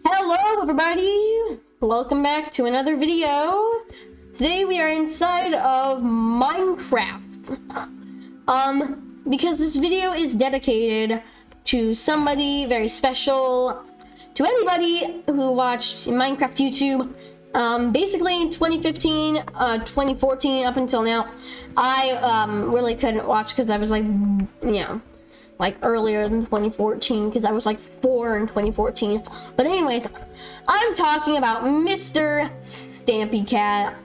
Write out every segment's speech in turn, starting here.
Hello everybody! Welcome back to another video. Today we are inside of Minecraft. Because this video is dedicated to somebody very special, to anybody who watched Minecraft YouTube. Basically in 2015, 2014 up until now, I really couldn't watch because I was like earlier than 2014 because I was like 4 in 2014. But anyways, I'm talking about Mr. Stampy Cat,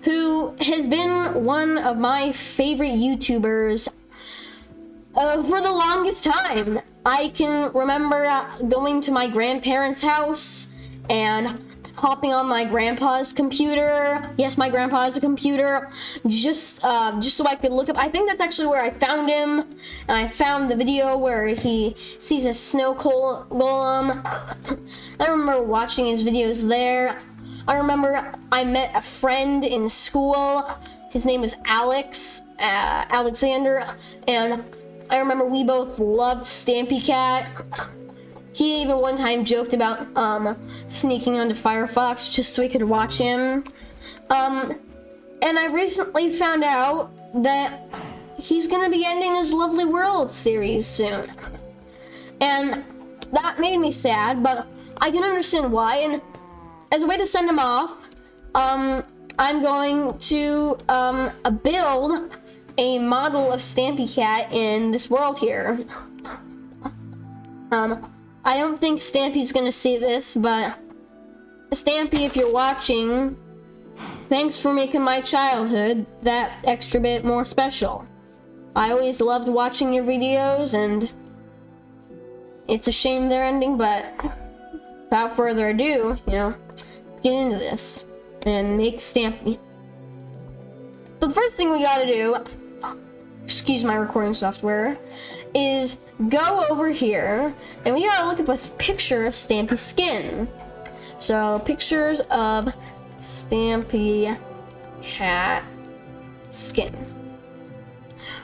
who has been one of my favorite YouTubers for the longest time. I can remember going to my grandparents' house and hopping on my grandpa's computer. Yes, my grandpa has a computer. Just so I could look up. I think that's actually where I found him. And I found the video where he sees a snow golem. I remember watching his videos there. I remember I met a friend in school. His name was Alexander. And I remember we both loved Stampy Cat. He even one time joked about sneaking onto Firefox just so we could watch him. And I recently found out that he's gonna be ending his Lovely World series soon. And that made me sad, but I can understand why. And as a way to send him off, I'm going to build a model of Stampy Cat in this world here. I don't think Stampy's gonna see this, but Stampy, if you're watching, thanks for making my childhood that extra bit more special. I always loved watching your videos, and it's a shame they're ending, but without further ado, let's get into this and make Stampy. So the first thing we gotta do, excuse my recording software, is go over here and we gotta look up a picture of Stampy's skin. So pictures of Stampy Cat skin.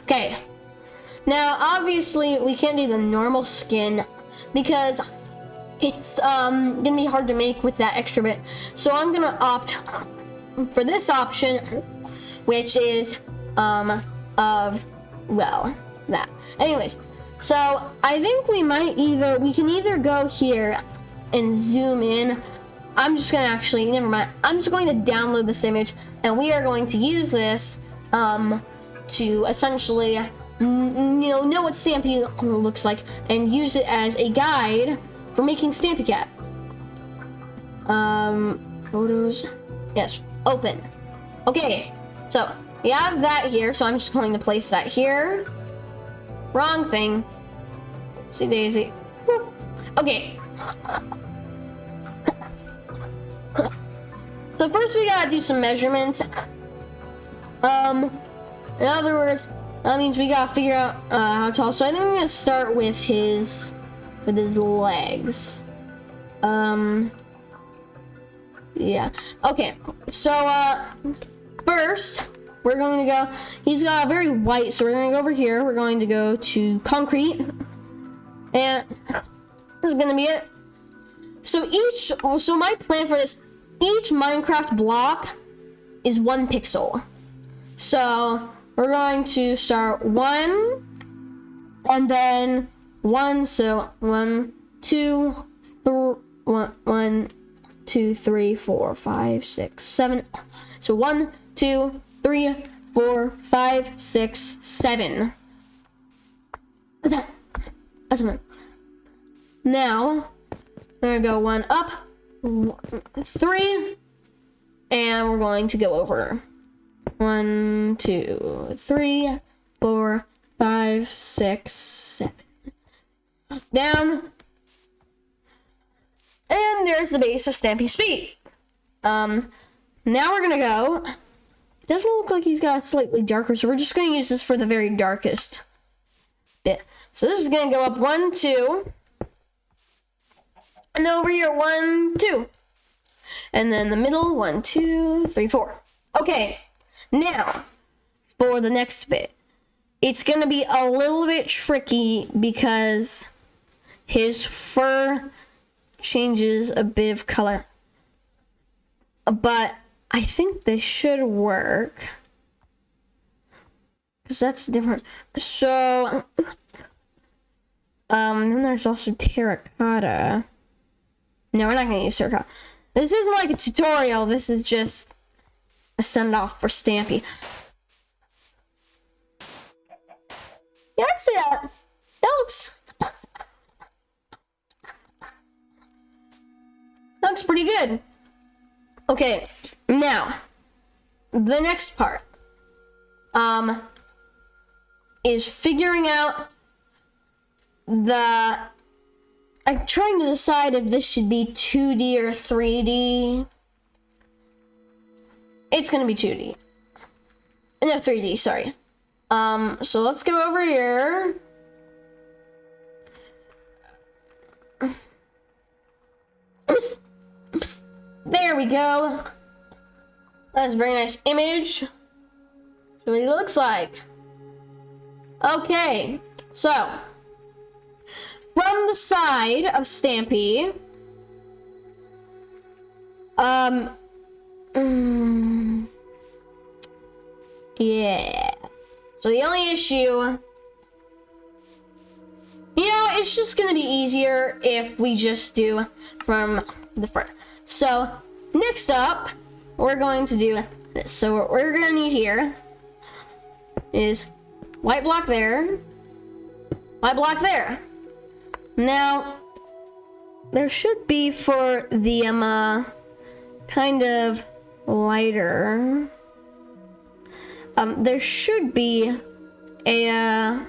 Okay, now obviously we can't do the normal skin because it's gonna be hard to make with that extra bit. So I'm gonna opt for this option, which is that. Anyways, so I think we can either go here and zoom in. I'm just gonna never mind. I'm just going to download this image, and we are going to use this to essentially know what Stampy looks like and use it as a guide for making Stampy Cat. Photos. Yes, open. Okay, so we have that here, so I'm just going to place that here. Wrong thing. See Daisy. Okay. So first we gotta do some measurements. In other words, that means we gotta figure out how tall. So I think I'm gonna start with his legs. Yeah. Okay. So first we're going to go, he's got a very white, so we're going to go over here. We're going to go to concrete. And this is going to be it. So my plan for this, each Minecraft block is 1 pixel. So we're going to start 1, and then 1, so 1, 2, 3, 4, 5, 6, 7. So 1, 2, 3, 4, 5, 6, 7. That's enough. Now we're gonna go 1 up, 3, and we're going to go over 1, 2, 3, 4, 5, 6, 7. Down, and there's the base of Stampy's feet. Now we're gonna go. It doesn't look like he's got slightly darker, so we're just going to use this for the very darkest bit. So this is going to go up 1, 2. And over here, 1, 2. And then the middle, 1, 2, 3, 4. Okay, now for the next bit. It's going to be a little bit tricky because his fur changes a bit of color. But I think this should work. Because that's different. So, then there's also terracotta. No, we're not going to use terracotta. This isn't like a tutorial. This is just a send-off for Stampy. Yeah, I'd say that. That looks pretty good. Okay, now, the next part, is figuring out I'm trying to decide if this should be 2D or 3D. It's gonna be 2D. No, 3D, sorry. So let's go over here. There we go. That's a very nice image. That's what it looks like. Okay, so from the side of Stampy, yeah. So the only issue, it's just gonna be easier if we just do from the front. So next up, we're going to do this. So what we're gonna need here is white block there, white block there. Now, there should be for the kind of lighter, there should be a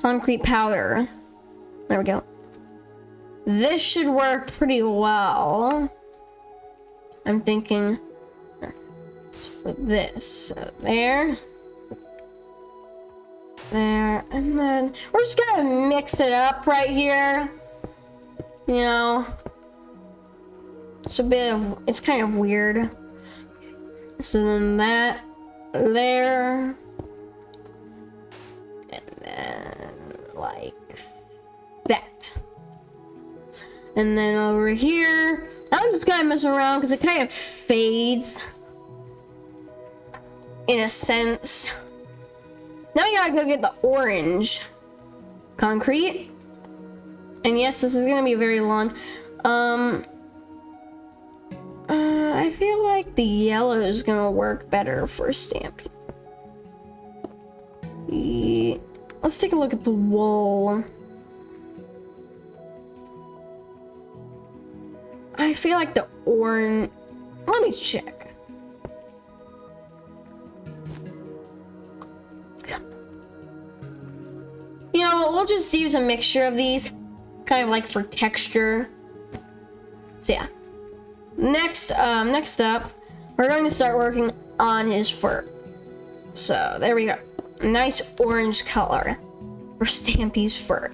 concrete powder. There we go. This should work pretty well. I'm thinking for this. So there. There. And then we're just gonna mix it up right here. It's kind of weird. So then that there. And then like that. And then over here, I'm just kind of messing around because it kind of fades in a sense. Now we gotta go get the orange concrete. And yes, this is gonna be very long. I feel like the yellow is gonna work better for Stampy. Let's take a look at the wool. I feel like the orange. Let me check. We'll just use a mixture of these, kind of like for texture. So yeah. Next up, we're going to start working on his fur. So there we go. Nice orange color for Stampy's fur.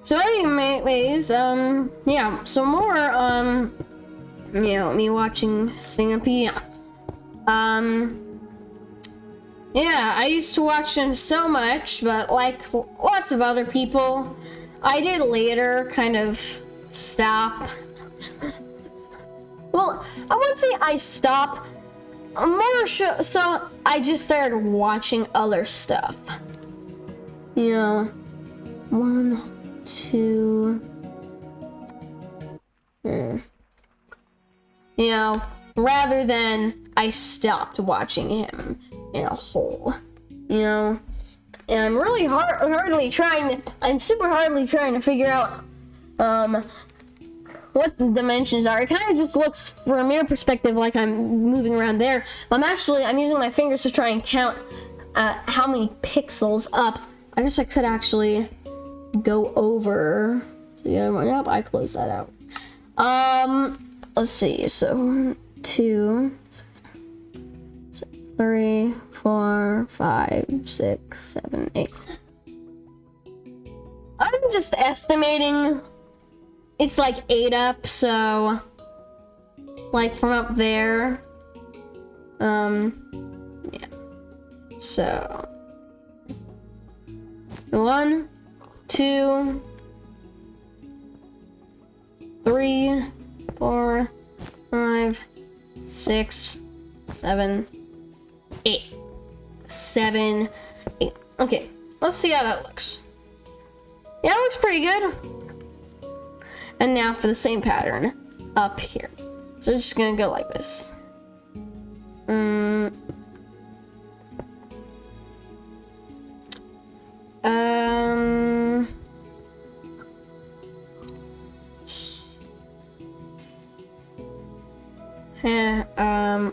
So anyways, yeah, so more me watching Stampy. Yeah, I used to watch him so much, but like lots of other people, I did later kind of stop. Well, I wouldn't say I stopped. So I just started watching other stuff. 1, 2. Rather than I stopped watching him in a hole. And I'm really I'm super hardly trying to figure out what the dimensions are. It kind of just looks from your perspective like I'm moving around there. I'm using my fingers to try and count how many pixels up. I guess I could actually go over to the other one. Yep, I closed that out. Let's see. So 1, 2, 3, 4, 5, 6, 7, 8. I'm just estimating it's like 8 up, so like from up there. Yeah. So 1, 2, 3, 4, 5, 6, 7, 8. 7, 8. Okay, let's see how that looks. Yeah, it looks pretty good. And now for the same pattern up here. So we're just gonna go like this.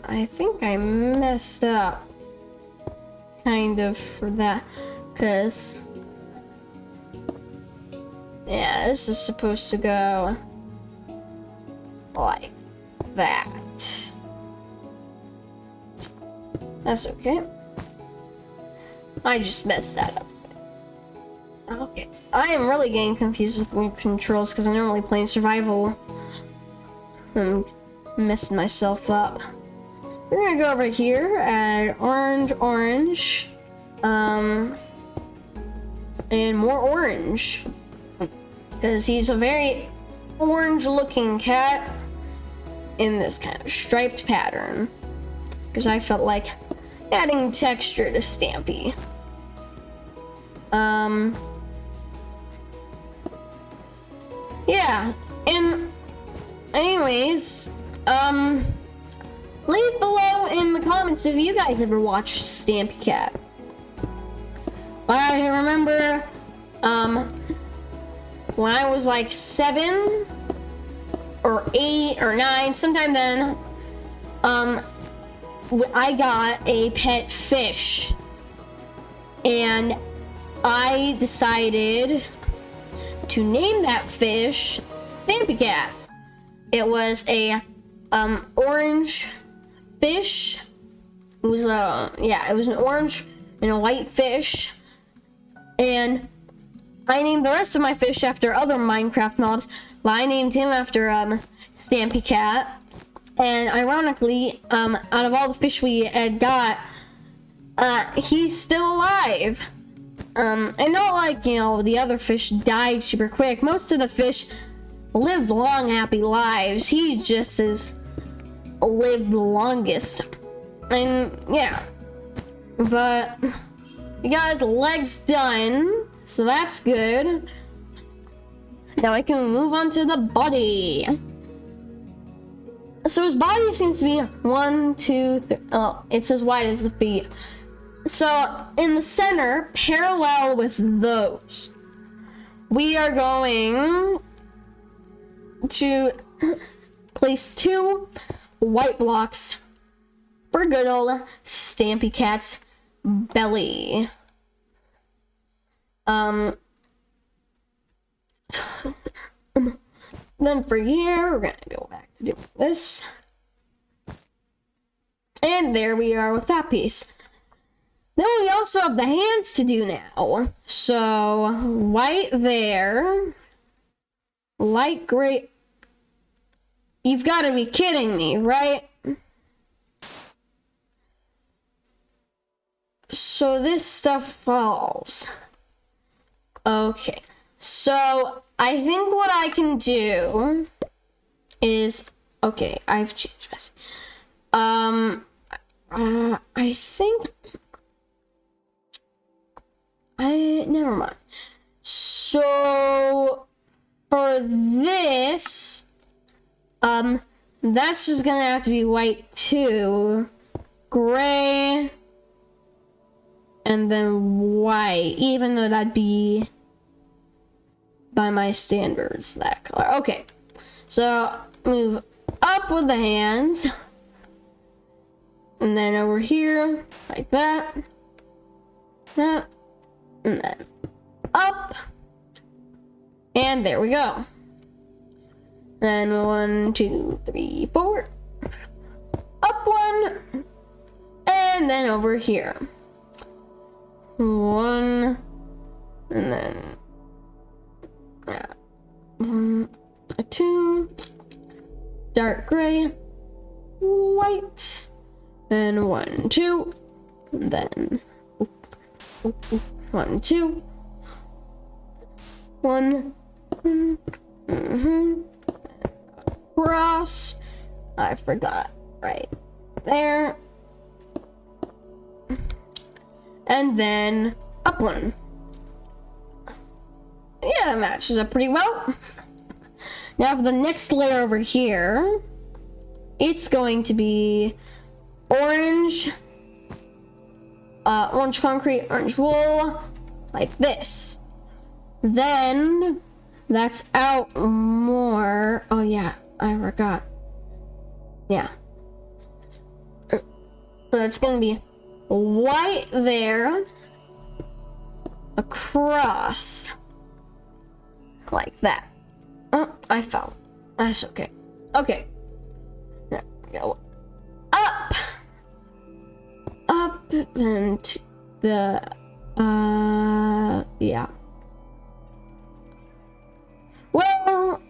I think I messed up kind of for that, because yeah, this is supposed to go like that. That's okay. I just messed that up. Okay, I am really getting confused with the controls because I'm normally playing survival. I'm messing myself up. We're gonna go over here at orange, and more orange, because he's a very orange-looking cat in this kind of striped pattern. Because I felt like adding texture to Stampy. Yeah, and anyways, leave below in the comments if you guys ever watched Stampy Cat. I remember, when I was like 7 or 8 or 9, sometime then, I got a pet fish, and I decided to name that fish Stampy Cat. It was a orange fish. It was it was an orange and a white fish, and I named the rest of my fish after other Minecraft mobs, but I named him after Stampy Cat. And ironically, out of all the fish we had got, he's still alive. And not like, you know, the other fish died super quick. Most of the fish lived long, happy lives. He just has lived the longest. And yeah, but he got his legs done, so that's good. Now I can move on to the body. So his body seems to be 1, 2, 3. Oh, it's as wide as the feet. So in the center, parallel with those, we are going to place 2 white blocks for good old Stampy Cat's belly. Then for here, we're gonna go back to doing this. And there we are with that piece. Then we also have the hands to do now. So, white there. Light gray. You've got to be kidding me, right? So this stuff falls. Okay. So, I think what I can do is, okay, I've changed this. I think, never mind. So, for this, that's just gonna have to be white too. Gray, and then white, even though that'd be, by my standards, that color. Okay, so move up with the hands, and then over here, like that, that, and then up, and there we go. Then 1, 2, 3, 4, up 1, and then over here, 1, and then 1, 2, dark gray, white, and 1, 2, and then 1, 2, one. Cross. I forgot. Right there. And then up one. Yeah, that matches up pretty well. Now for the next layer over here, it's going to be orange, orange concrete, orange wool, like this. Then that's out more. Oh yeah, I forgot. Yeah. So it's gonna be white there, across, like that. Oh, I fell. That's okay. Okay. There we go. Up. Up, then to the, yeah. Well,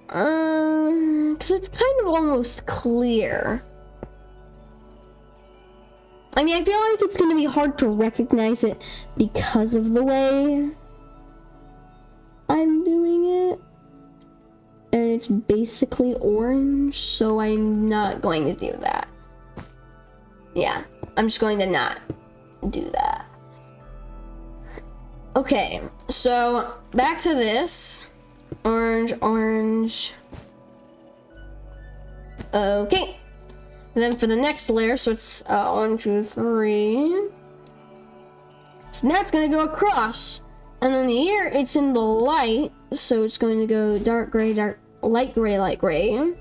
because it's kind of almost clear. I mean, I feel like it's going to be hard to recognize it because of the way I'm doing it. And it's basically orange, so I'm not going to do that. Yeah, I'm just going to not do that. Okay, so back to this. Orange, orange. Okay. And then for the next layer, so it's 1, 2, 3. So now it's gonna go across. And then here it's in the light, so it's going to go dark gray, light gray, light gray.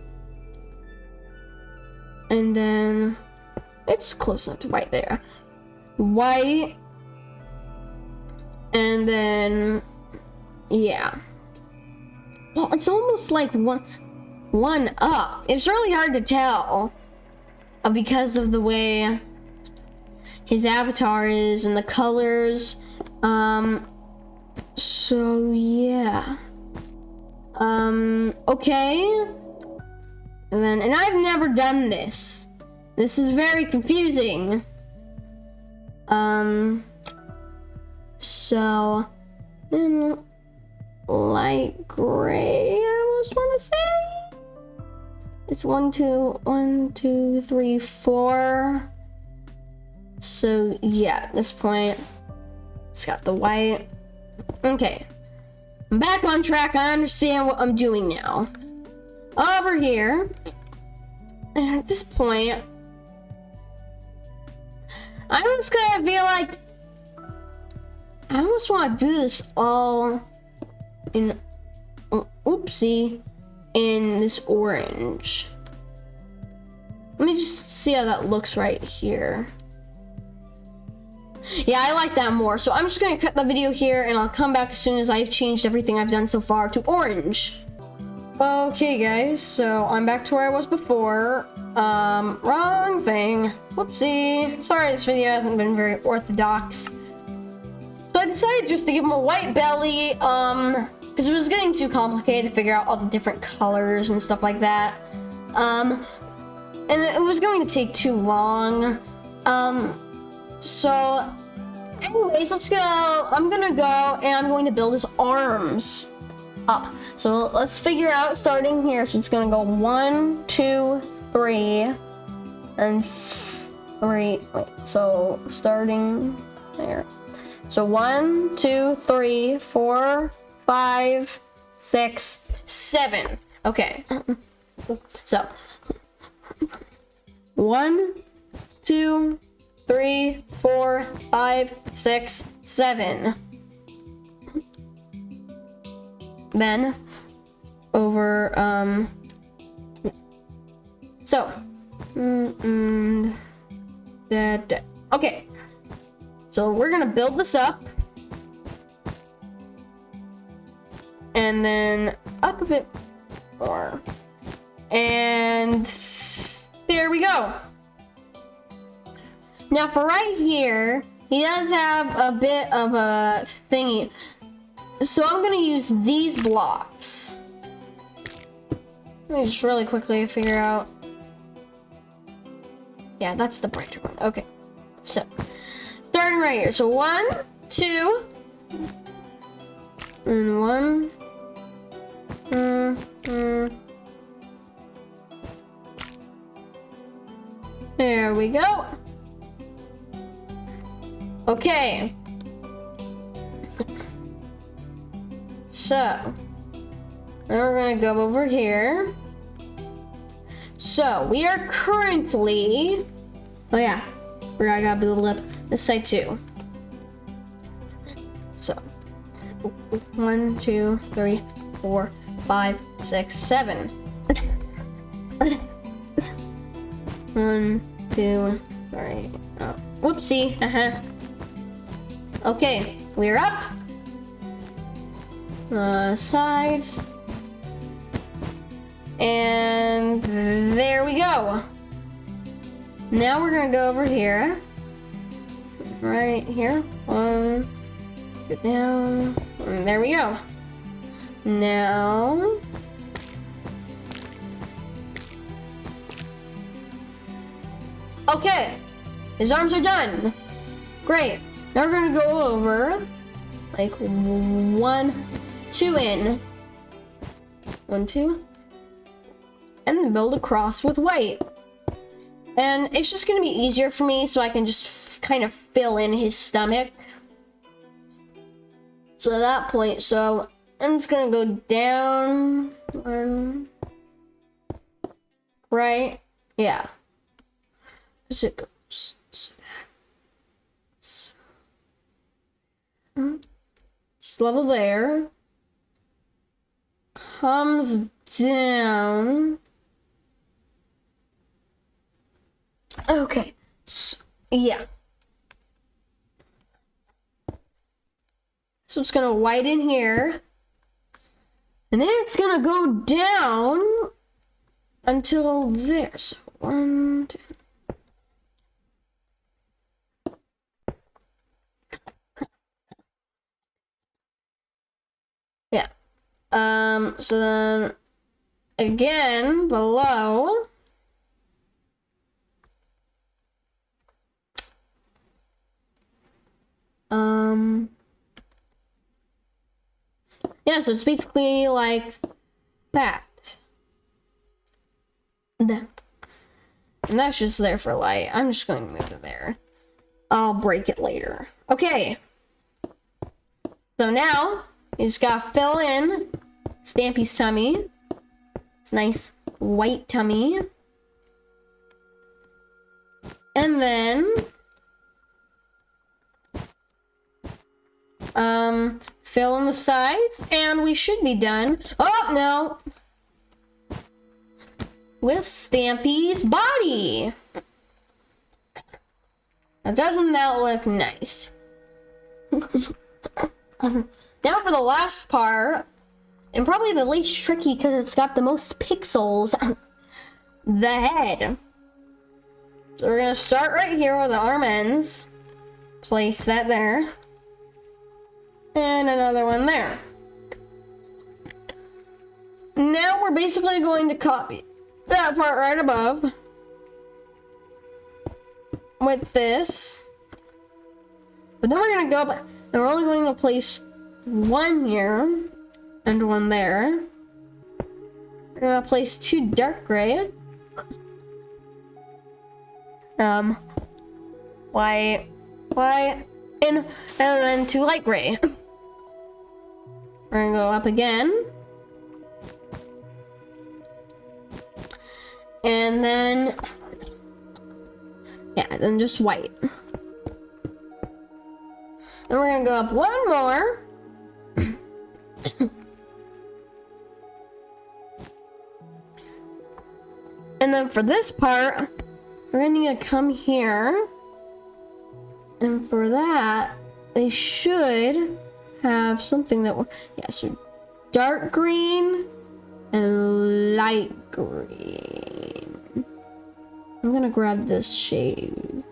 And then it's close enough to white there. White. And then, yeah. Well, it's almost like one up. It's really hard to tell because of the way his avatar is and the colors. So yeah. Okay. And I've never done this. This is very confusing. So then light gray, I almost want to say. It's 1, 2, 3, 4. So yeah, at this point, it's got the white. Okay, I'm back on track. I understand what I'm doing now. Over here, and at this point, I almost kind of feel like I almost want to do this all in, oopsie, in this orange. Let me just see how that looks right here. Yeah, I like that more. So I'm just going to cut the video here and I'll come back as soon as I've changed everything I've done so far to orange. Okay guys, so I'm back to where I was before. Wrong thing. Whoopsie. Sorry, this video hasn't been very orthodox. So I decided just to give him a white belly, because it was getting too complicated to figure out all the different colors and stuff like that. And it was going to take too long. So anyways, let's go. I'm gonna go and I'm going to build his arms up. So let's figure out starting here. So it's gonna go 1, 2, 3, and 3. Wait, so starting there. So 1, 2, 3, 4, 5, 6, 7. Okay. So 1, 2, 3, 4, 5, 6, 7. Then over so okay. So we're gonna build this up. And then up a bit more. And there we go. Now for right here, he does have a bit of a thingy. So I'm gonna use these blocks. Let me just really quickly figure out. Yeah, that's the brighter one. Okay. So starting right here. So 1, 2, And one. There we go. Okay. So, now we're gonna go over here. So, we are currently... Oh yeah, I gotta build up this side too. So, 1, 2, 3, 4, 5, 6, 7. 1, 2, 3. Oh, whoopsie. Okay, we're up. Sides. And there we go. Now we're gonna go over here. Right here. One. Get down. And there we go. Now. Okay. His arms are done. Great. Now we're gonna go over like 1, 2 in. 1, 2. And then build a cross with white. And it's just gonna be easier for me so I can just kind of fill in his stomach. So at that point, so I'm just gonna go down 1, right? Yeah. Because it goes so that. Just level there. Comes down. Okay. So, yeah. So it's gonna widen here. And then it's gonna go down until there. So 1, 2. Yeah. So then again below. Yeah, so it's basically like that. That. And that's just there for light. I'm just going to move it there. I'll break it later. Okay. So now, you just gotta fill in Stampy's tummy. It's nice white tummy. And then... fill in the sides, and we should be done. Oh, no! With Stampy's body. Now, doesn't that look nice? Now for the last part, and probably the least tricky because it's got the most pixels, the head. So we're gonna start right here where the arm ends. Place that there. And another one there. Now we're basically going to copy that part right above with this. But then we're gonna go up and we're only going to place one here and one there. We're gonna place 2 dark gray. White, and then 2 light gray. We're gonna go up again. And then, yeah, then just white. Then we're gonna go up one more. And then for this part, we're gonna need to come here. And for that, they should have something that, yeah, so dark green and light green. I'm gonna grab this shade.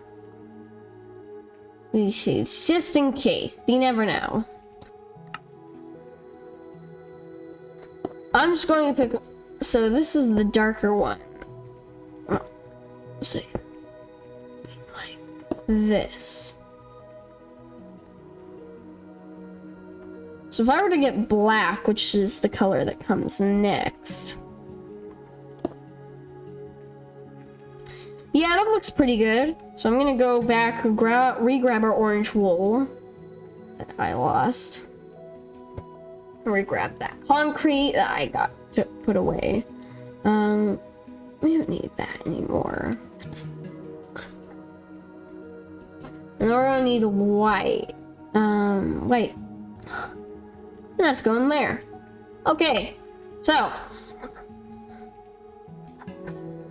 These shades, just in case. You never know. I'm just going to pick, so this is the darker one. Oh, see, like this. So if I were to get black, which is the color that comes next. Yeah, that looks pretty good. So I'm gonna go back, re-grab our orange wool that I lost. Re-grab that concrete that I got to put away. We don't need that anymore. And we're gonna need white. White. And that's going there. Okay, so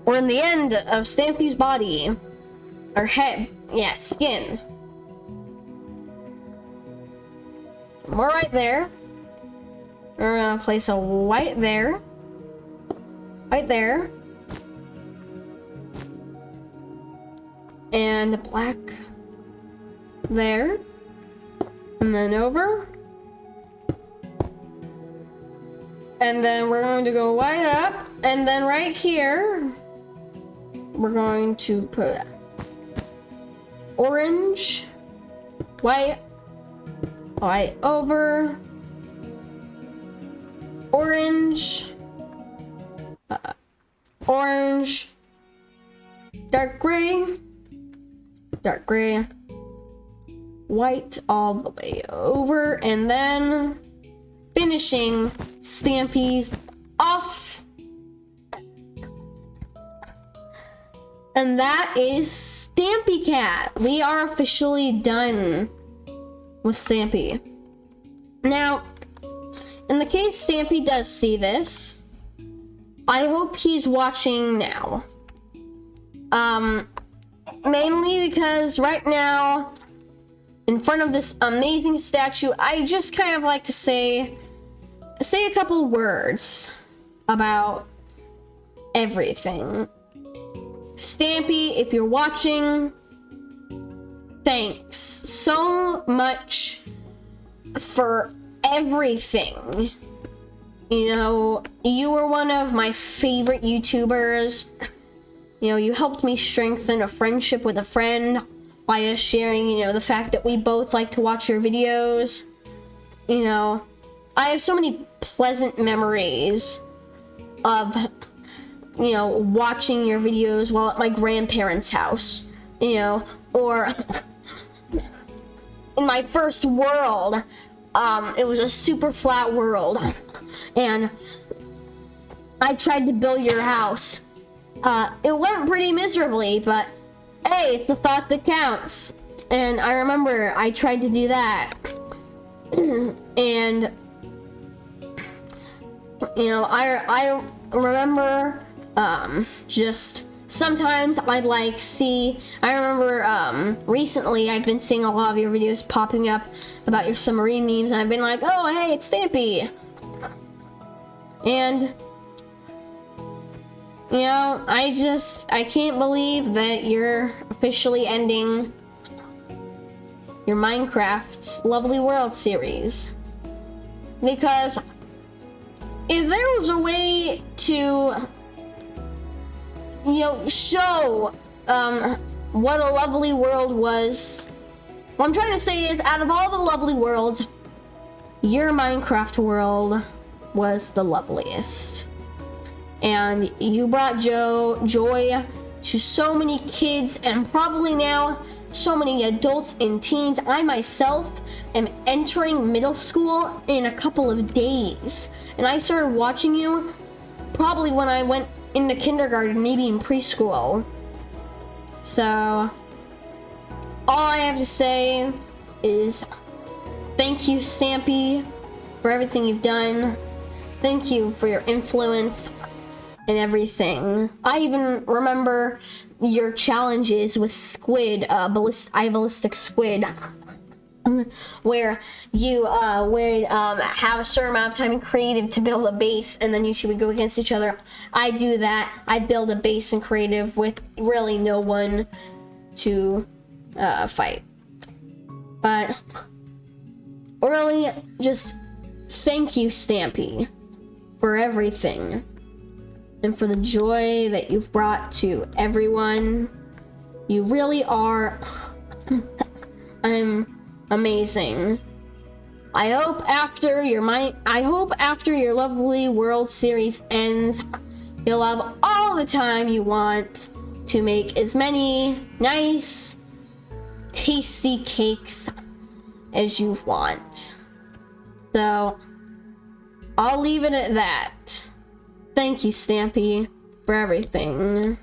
we're in the end of Stampy's body. Or head, yeah, skin. So we're right there. We're gonna place a white there. Right there. And a black there. And then over. And then we're going to go white up. And then right here, we're going to put orange, white, white over, orange, orange, dark gray, white all the way over, and then finishing Stampy's off. And that is Stampy Cat. We are officially done with Stampy. Now, in the case Stampy does see this, I hope he's watching now. Mainly because right now, in front of this amazing statue, I just kind of like to say a couple words about everything. Stampy, if you're watching, thanks so much for everything. You know, you were one of my favorite YouTubers. You know, you helped me strengthen a friendship with a friend by us sharing, you know, the fact that we both like to watch your videos. You know, I have so many pleasant memories of, you know, watching your videos while at my grandparents' house, you know, or in my first world, it was a super flat world, and I tried to build your house. It went pretty miserably, but hey, it's the thought that counts. And I remember I tried to do that. And, you know, I remember, just sometimes I'd like see, I remember, recently I've been seeing a lot of your videos popping up about your submarine memes, and I've been like, oh, hey, it's Stampy. And, you know, I can't believe that you're officially ending your Minecraft Lovely World series. Because if there was a way to, you know, show what a lovely world was, what I'm trying to say is, out of all the lovely worlds, your Minecraft world was the loveliest. And you brought joy to so many kids, and probably now so many adults and teens. I myself am entering middle school in a couple of days, and I started watching you probably when I went into kindergarten, maybe in preschool. So all I have to say is thank you, Stampy, for everything you've done. Thank you for your influence and everything. I even remember your challenges with squid, ballistic squid, where you would have a certain amount of time in creative to build a base, and then you two would go against each other. I do that. I build a base in creative with really no one to fight. But really, just thank you, Stampy, for everything. And for the joy that you've brought to everyone. You really are amazing. I hope after your lovely World Series ends, you'll have all the time you want to make as many nice, tasty cakes as you want. So, I'll leave it at that. Thank you, Stampy, for everything.